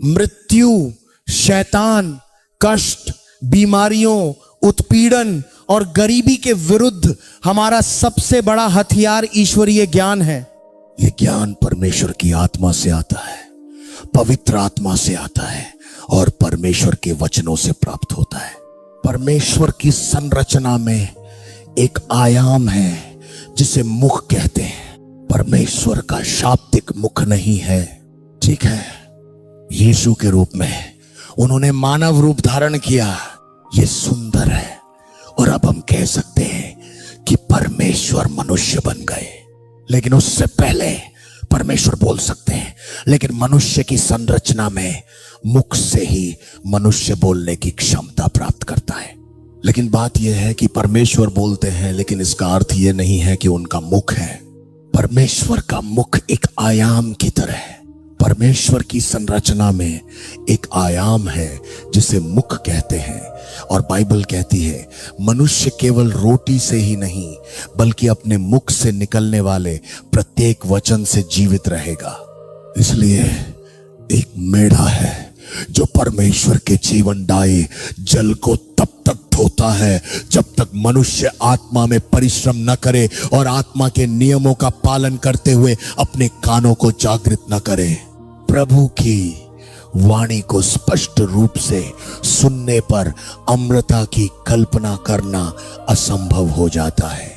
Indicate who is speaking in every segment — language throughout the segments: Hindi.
Speaker 1: मृत्यु, शैतान, कष्ट, बीमारियों, उत्पीड़न और गरीबी के विरुद्ध हमारा सबसे बड़ा हथियार ईश्वरीय ज्ञान है।
Speaker 2: ये ज्ञान परमेश्वर की आत्मा से आता है, पवित्र आत्मा से आता है और परमेश्वर के वचनों से प्राप्त होता है। परमेश्वर की संरचना में एक आयाम है जिसे मुख कहते हैं। परमेश्वर का शाब्दिक मुख नहीं है, ठीक है। यीशु के रूप में उन्होंने मानव रूप धारण किया, ये सुंदर है। और अब हम कह सकते हैं कि परमेश्वर मनुष्य बन गए, लेकिन उससे पहले परमेश्वर बोल सकते हैं, लेकिन मनुष्य की संरचना में मुख से ही मनुष्य बोलने की क्षमता प्राप्त करता है। लेकिन बात यह है कि परमेश्वर बोलते हैं, लेकिन इसका अर्थ यह नहीं है कि उनका मुख है। परमेश्वर का मुख एक आयाम की तरह है। परमेश्वर की संरचना में एक आयाम है जिसे मुख कहते हैं। और बाइबल कहती है मनुष्य केवल रोटी से ही नहीं बल्कि अपने मुख से निकलने वाले प्रत्येक वचन से जीवित रहेगा। इसलिए एक मेढ़ा है जो परमेश्वर के जीवनदायी जल को तब तक धोता है जब तक मनुष्य आत्मा में परिश्रम न करे और आत्मा के नियमों का पालन करते हुए अपने कानों को जागृत न करे। प्रभु की वाणी को स्पष्ट रूप से सुनने पर अमृता की कल्पना करना असंभव हो जाता है।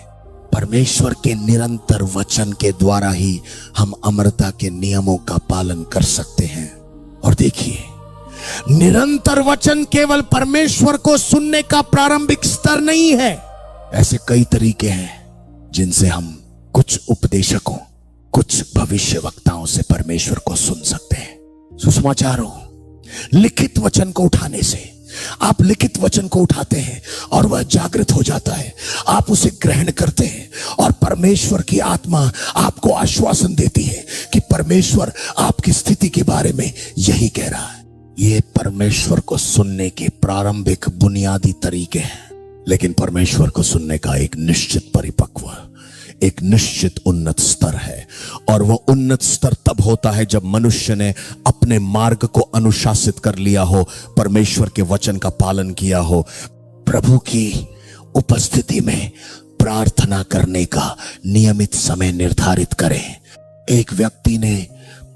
Speaker 2: परमेश्वर के निरंतर वचन के द्वारा ही हम अमृता के नियमों का पालन कर सकते हैं। और देखिए, निरंतर वचन केवल परमेश्वर को सुनने का प्रारंभिक स्तर नहीं है। ऐसे कई तरीके हैं जिनसे हम कुछ उपदेशकों, कुछ भविष्यवक्ताओं से परमेश्वर को सुन सकते हैं। सुसमाचारों, लिखित वचन को उठाने से, आप लिखित वचन को उठाते हैं और वह जागृत हो जाता है, आप उसे ग्रहण करते हैं और परमेश्वर की आत्मा आपको आश्वासन देती है कि परमेश्वर आपकी स्थिति के बारे में यही कह रहा है। ये परमेश्वर को सुनने के प्रारंभिक बुनियादी तरीके हैं। लेकिन परमेश्वर को सुनने का एक निश्चित परिपक्व, एक निश्चित उन्नत स्तर है। और वह उन्नत स्तर तब होता है जब मनुष्य ने अपने मार्ग को अनुशासित कर लिया हो, परमेश्वर के वचन का पालन किया हो, प्रभु की उपस्थिति में प्रार्थना करने का नियमित समय निर्धारित करें। एक व्यक्ति ने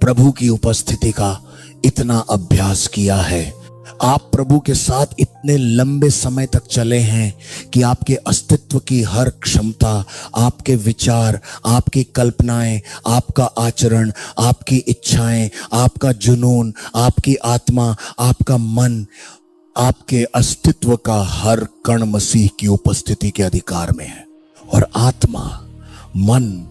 Speaker 2: प्रभु की उपस्थिति का इतना अभ्यास किया है, आप प्रभु के साथ इतने लंबे समय तक चले हैं कि आपके अस्तित्व की हर क्षमता, आपके विचार, आपकी कल्पनाएं, आपका आचरण, आपकी इच्छाएं, आपका जुनून, आपकी आत्मा, आपका मन, आपके अस्तित्व का हर कण मसीह की उपस्थिति के अधिकार में है। और आत्मा, मन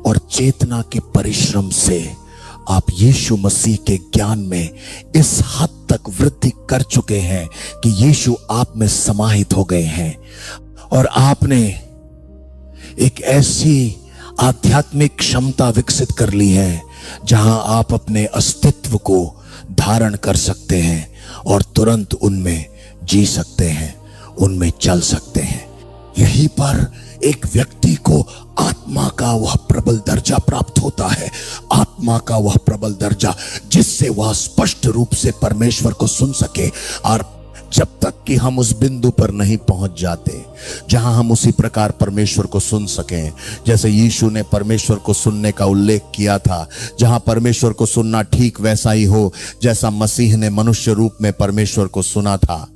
Speaker 2: और चेतना के परिश्रम से आप यीशु मसीह के ज्ञान में इस हद तक वृद्धि कर चुके हैं कि यीशु आप में समाहित हो गए हैं और आपने एक ऐसी आध्यात्मिक क्षमता विकसित कर ली है जहां आप अपने अस्तित्व को धारण कर सकते हैं और तुरंत उनमें जी सकते हैं, उनमें चल सकते हैं। यहीं पर एक व्यक्ति को आत्मा का वह प्रबल दर्जा प्राप्त होता है, आत्मा का वह प्रबल दर्जा जिससे वह स्पष्ट रूप से परमेश्वर को सुन सके। और जब तक कि हम उस बिंदु पर नहीं पहुंच जाते जहां हम उसी प्रकार परमेश्वर को सुन सकें जैसे यीशु ने परमेश्वर को सुनने का उल्लेख किया था, जहां परमेश्वर को सुनना ठीक वैसा ही हो जैसा मसीह ने मनुष्य रूप में परमेश्वर को सुना था,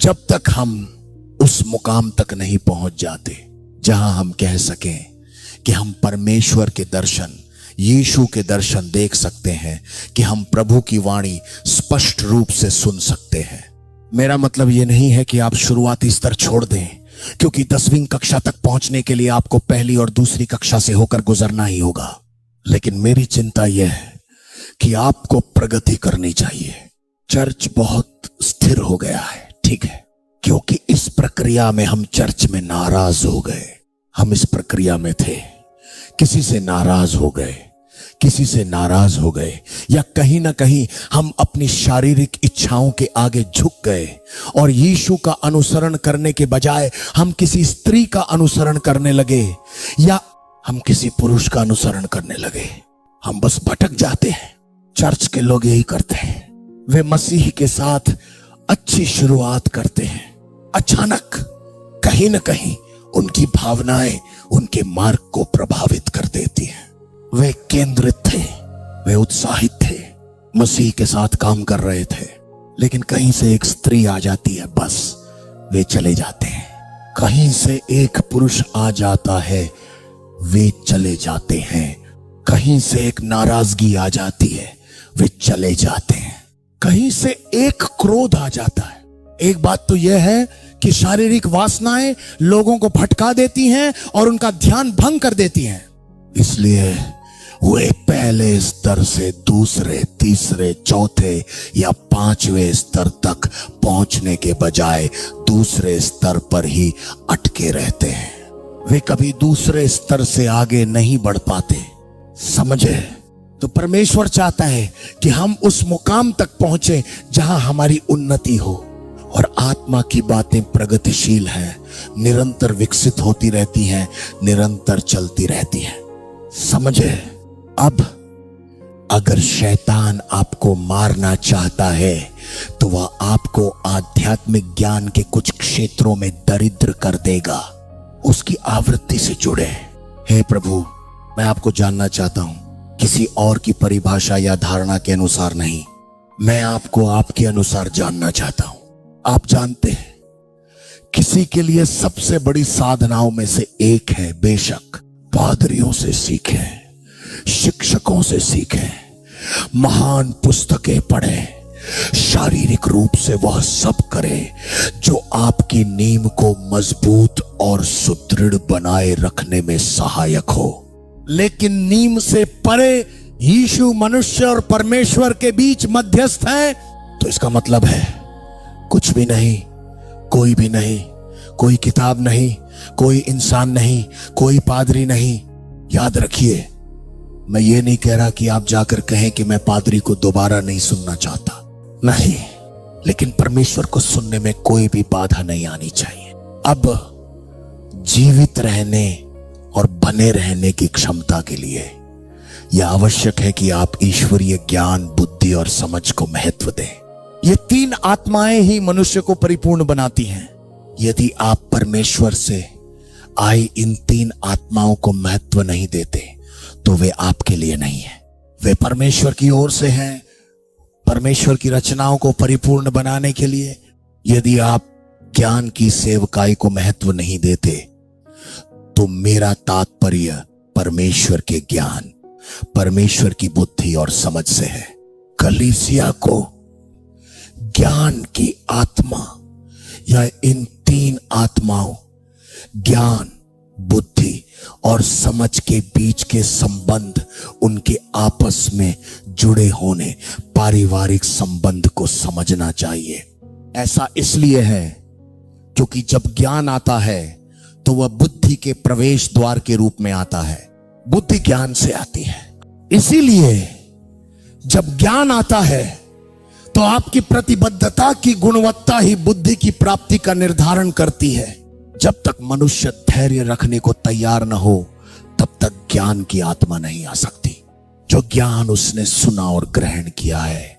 Speaker 2: जब तक हम उस मुकाम तक नहीं पहुंच जाते जहां हम कह सकें कि हम परमेश्वर के दर्शन, यीशु के दर्शन देख सकते हैं, कि हम प्रभु की वाणी स्पष्ट रूप से सुन सकते हैं। मेरा मतलब यह नहीं है कि आप शुरुआती स्तर छोड़ दें, क्योंकि 10वीं कक्षा तक पहुंचने के लिए आपको पहली और दूसरी कक्षा से होकर गुजरना ही होगा। लेकिन मेरी चिंता यह है कि आपको प्रगति करनी चाहिए। चर्च बहुत स्थिर हो गया है, ठीक है, क्योंकि इस प्रक्रिया में हम चर्च में नाराज हो गए। हम इस प्रक्रिया में थे, किसी से नाराज हो गए, किसी से नाराज हो गए, या कहीं ना कहीं हम अपनी शारीरिक इच्छाओं के आगे झुक गए और यीशु का अनुसरण करने के बजाय हम किसी स्त्री का अनुसरण करने लगे या हम किसी पुरुष का अनुसरण करने लगे। हम बस भटक जाते हैं। चर्च के लोग यही करते हैं, वे मसीह के साथ अच्छी शुरुआत करते हैं। अचानक कहीं न कहीं उनकी भावनाएं उनके मार्ग को प्रभावित कर देती हैं। वे केंद्रित थे, वे उत्साहित थे, मसीह के साथ काम कर रहे थे, लेकिन कहीं से एक स्त्री आ जाती है, बस वे चले जाते हैं। कहीं से एक पुरुष आ जाता है, वे चले जाते हैं। कहीं से एक नाराजगी आ जाती है, वे चले जाते हैं। कहीं से एक क्रोध आ जाता है। एक बात तो यह है कि शारीरिक वासनाएं लोगों को भटका देती हैं और उनका ध्यान भंग कर देती हैं। इसलिए वे पहले स्तर से दूसरे, तीसरे, चौथे या पांचवें स्तर तक पहुंचने के बजाय दूसरे स्तर पर ही अटके रहते हैं। वे कभी दूसरे स्तर से आगे नहीं बढ़ पाते। समझे? तो परमेश्वर चाहता है कि हम उस मुकाम तक पहुंचे जहां हमारी उन्नति हो। और आत्मा की बातें प्रगतिशील हैं, निरंतर विकसित होती रहती हैं, निरंतर चलती रहती हैं। समझे? अब अगर शैतान आपको मारना चाहता है तो वह आपको आध्यात्मिक ज्ञान के कुछ क्षेत्रों में दरिद्र कर देगा। उसकी आवृत्ति से जुड़े। हे प्रभु, मैं आपको जानना चाहता हूं, किसी और की परिभाषा या धारणा के अनुसार नहीं, मैं आपको आपके अनुसार जानना चाहता हूं। आप जानते हैं, किसी के लिए सबसे बड़ी साधनाओं में से एक है, बेशक पादरियों से सीखें, शिक्षकों से सीखें, महान पुस्तकें पढ़ें, शारीरिक रूप से वह सब करे जो आपकी नींव को मजबूत और सुदृढ़ बनाए रखने में सहायक हो। लेकिन नींव से परे यीशु मनुष्य और परमेश्वर के बीच मध्यस्थ है। तो इसका मतलब है कुछ भी नहीं, कोई भी नहीं, कोई किताब नहीं, कोई इंसान नहीं, कोई पादरी नहीं। याद रखिए, मैं ये नहीं कह रहा कि आप जाकर कहें कि मैं पादरी को दोबारा नहीं सुनना चाहता, नहीं, लेकिन परमेश्वर को सुनने में कोई भी बाधा नहीं आनी चाहिए। अब जीवित रहने और बने रहने की क्षमता के लिए यह आवश्यक है कि आप ईश्वरीय ज्ञान, बुद्धि और समझ को महत्व दें। ये तीन आत्माएं ही मनुष्य को परिपूर्ण बनाती हैं। यदि आप परमेश्वर से आई इन तीन आत्माओं को महत्व नहीं देते तो वे आपके लिए नहीं है। वे परमेश्वर की ओर से हैं, परमेश्वर की रचनाओं को परिपूर्ण बनाने के लिए। यदि आप ज्ञान की सेवकाई को महत्व नहीं देते तो मेरा तात्पर्य परमेश्वर के ज्ञान, परमेश्वर की बुद्धि और समझ से है। कलीसिया को ज्ञान की आत्मा या इन तीन आत्माओं, ज्ञान, बुद्धि और समझ के बीच के संबंध, उनके आपस में जुड़े होने, पारिवारिक संबंध को समझना चाहिए। ऐसा इसलिए है क्योंकि जब ज्ञान आता है तो वह बुद्धि के प्रवेश द्वार के रूप में आता है। बुद्धि ज्ञान से आती है। इसीलिए जब ज्ञान आता है तो आपकी प्रतिबद्धता की गुणवत्ता ही बुद्धि की प्राप्ति का निर्धारण करती है। जब तक मनुष्य धैर्य रखने को तैयार न हो तब तक ज्ञान की आत्मा नहीं आ सकती। जो ज्ञान उसने सुना और ग्रहण किया है,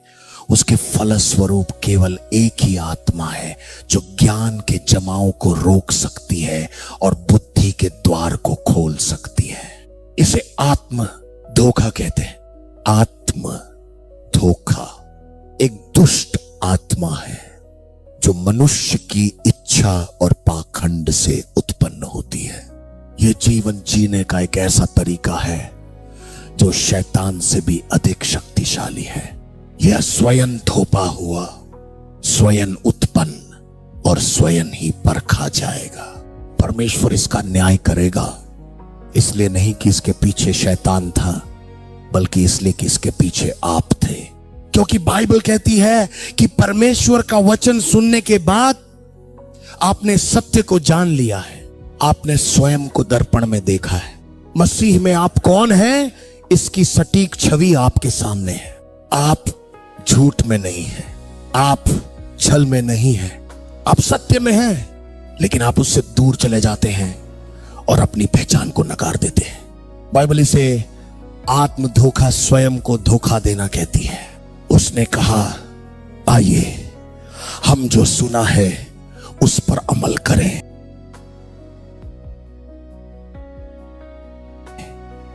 Speaker 2: उसके फलस्वरूप केवल एक ही आत्मा है जो ज्ञान के जमाओं को रोक सकती है और बुद्धि के द्वार को खोल सकती है। इसे आत्म धोखा कहते हैं। आत्म धोखा एक दुष्ट आत्मा है जो मनुष्य की इच्छा और पाखंड से उत्पन्न होती है। यह जीवन जीने का एक ऐसा तरीका है जो शैतान से भी अधिक शक्तिशाली है। यह स्वयं थोपा हुआ, स्वयं उत्पन्न और स्वयं ही परखा जाएगा। परमेश्वर इसका न्याय करेगा, इसलिए नहीं कि इसके पीछे शैतान था, बल्कि इसलिए कि इसके पीछे आप थे। क्योंकि बाइबल कहती है कि परमेश्वर का वचन सुनने के बाद आपने सत्य को जान लिया है, आपने स्वयं को दर्पण में देखा है। मसीह में आप कौन हैं, इसकी सटीक छवि आपके सामने है। आप झूठ में नहीं है, आप छल में नहीं है, आप सत्य में हैं, लेकिन आप उससे दूर चले जाते हैं और अपनी पहचान को नकार देते हैं। बाइबल इसे आत्म धोखा, स्वयं को धोखा देना कहती है। उसने कहा आइए हम जो सुना है उस पर अमल करें।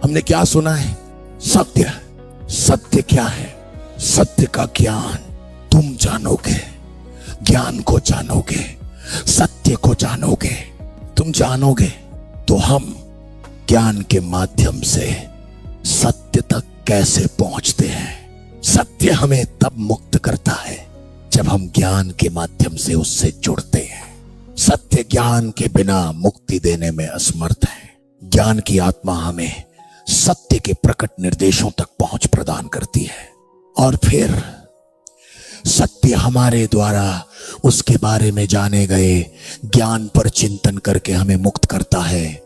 Speaker 2: हमने क्या सुना है? सत्य। सत्य क्या है? सत्य का ज्ञान तुम जानोगे, ज्ञान को जानोगे, सत्य को जानोगे। तुम जानोगे तो हम ज्ञान के माध्यम से सत्य तक कैसे पहुंचते हैं। सत्य हमें तब मुक्त करता है जब हम ज्ञान के माध्यम से उससे जुड़ते हैं। सत्य ज्ञान के बिना मुक्ति देने में असमर्थ है। ज्ञान की आत्मा हमें सत्य के प्रकट निर्देशों तक पहुंच प्रदान करती है और फिर सत्य हमारे द्वारा उसके बारे में जाने गए ज्ञान पर चिंतन करके हमें मुक्त करता है।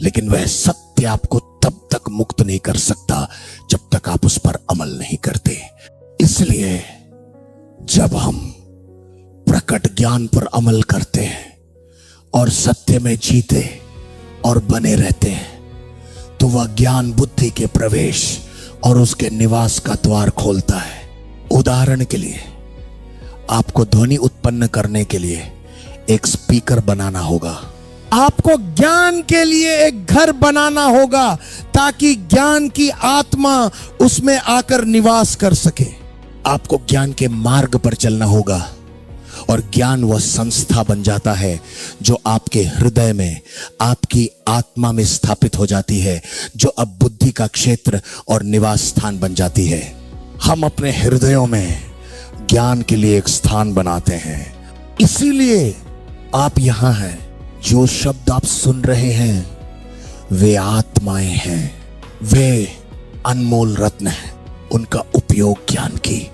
Speaker 2: लेकिन वह सत्य आपको तब तक मुक्त नहीं कर सकता जब तक आप उस पर अमल नहीं करते। इसलिए जब हम प्रकट ज्ञान पर अमल करते हैं और सत्य में जीते और बने रहते हैं तो वह ज्ञान बुद्धि के प्रवेश और उसके निवास का द्वार खोलता है। उदाहरण के लिए आपको ध्वनि उत्पन्न करने के लिए एक स्पीकर बनाना होगा।
Speaker 1: आपको ज्ञान के लिए एक घर बनाना होगा ताकि ज्ञान की आत्मा उसमें आकर निवास कर सके।
Speaker 2: आपको ज्ञान के मार्ग पर चलना होगा और ज्ञान वह संस्था बन जाता है जो आपके हृदय में, आपकी आत्मा में स्थापित हो जाती है, जो अब बुद्धि का क्षेत्र और निवास स्थान बन जाती है। हम अपने हृदयों में ज्ञान के लिए एक स्थान बनाते हैं। इसीलिए आप यहां हैं। जो शब्द आप सुन रहे हैं वे आत्माएं हैं, वे अनमोल रत्न हैं। उनका उपयोग ज्ञान की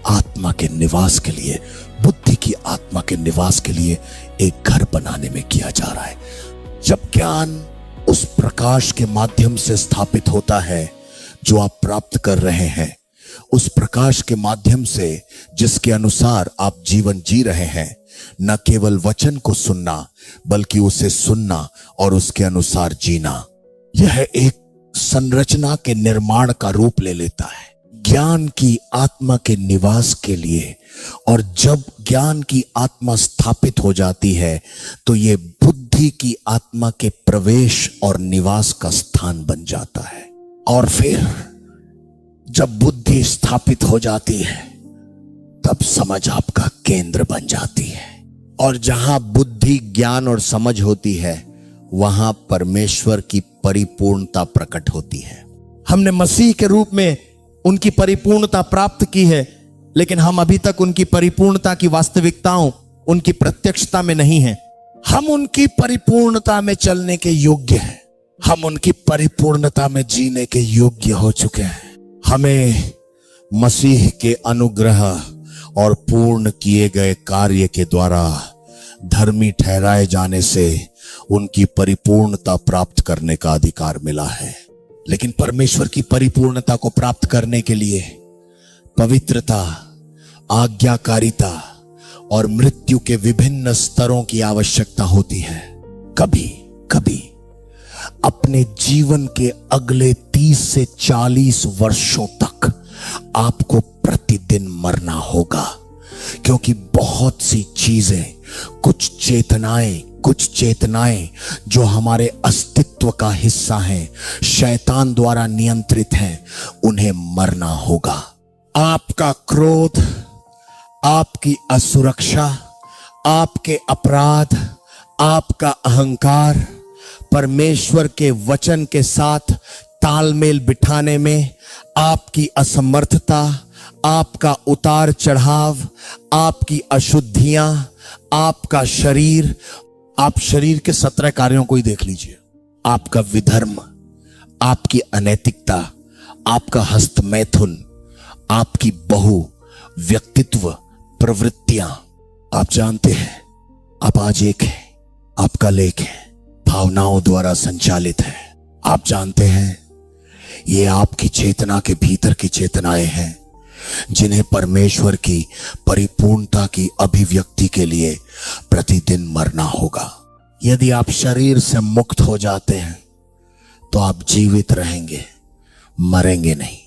Speaker 2: आत्मा के निवास के लिए, बुद्धि की आत्मा के निवास के लिए एक घर बनाने में किया जा रहा है। जब ज्ञान उस प्रकाश के माध्यम से स्थापित होता है जो आप प्राप्त कर रहे हैं, उस प्रकाश के माध्यम से जिसके अनुसार आप जीवन जी रहे हैं, न केवल वचन को सुनना बल्कि उसे सुनना और उसके अनुसार जीना, यह एक संरचना के निर्माण का रूप ले लेता है ज्ञान की आत्मा के निवास के लिए। और जब ज्ञान की आत्मा स्थापित हो जाती है तो यह बुद्धि की आत्मा के प्रवेश और निवास का स्थान बन जाता है। और फिर जब बुद्धि स्थापित हो जाती है तब समझ आपका केंद्र बन जाती है। और जहां बुद्धि, ज्ञान और समझ होती है वहां परमेश्वर की परिपूर्णता प्रकट होती है।
Speaker 1: हमने मसीह के रूप में उनकी परिपूर्णता प्राप्त की है, लेकिन हम अभी तक उनकी परिपूर्णता की वास्तविकताओं, उनकी प्रत्यक्षता में नहीं हैं।
Speaker 2: हम उनकी परिपूर्णता में चलने के योग्य हैं। हम उनकी परिपूर्णता में जीने के योग्य हो चुके हैं। हमें मसीह के अनुग्रह और पूर्ण किए गए कार्य के द्वारा धर्मी ठहराए जाने से उनकी परिपूर्णता प्राप्त करने का अधिकार मिला है। लेकिन परमेश्वर की परिपूर्णता को प्राप्त करने के लिए पवित्रता, आज्ञाकारिता और मृत्यु के विभिन्न स्तरों की आवश्यकता होती है। कभी कभी अपने जीवन के अगले 30 से 40 वर्षों तक आपको प्रतिदिन मरना होगा, क्योंकि बहुत सी चीजें, कुछ चेतनाएं जो हमारे अस्तित्व का हिस्सा हैं, शैतान द्वारा नियंत्रित हैं, उन्हें मरना होगा। आपका क्रोध, आपकी असुरक्षा, आपके अपराध, आपका अहंकार परमेश्वर के वचन के साथ तालमेल बिठाने में आपकी असमर्थता, आपका उतार चढ़ाव, आपकी अशुद्धियां, आपका शरीर, आप शरीर के 17 कार्यों को ही देख लीजिए। आपका विधर्म, आपकी अनैतिकता, आपका हस्तमैथुन, आपकी बहु व्यक्तित्व प्रवृत्तियां, आप जानते हैं आप आज एक है, आपका लेख है, भावनाओं द्वारा संचालित है। आप जानते हैं ये आपकी चेतना के भीतर की चेतनाएं हैं जिन्हें परमेश्वर की परिपूर्णता की अभिव्यक्ति के लिए प्रतिदिन मरना होगा। यदि आप शरीर से मुक्त हो जाते हैं तो आप जीवित रहेंगे, मरेंगे नहीं।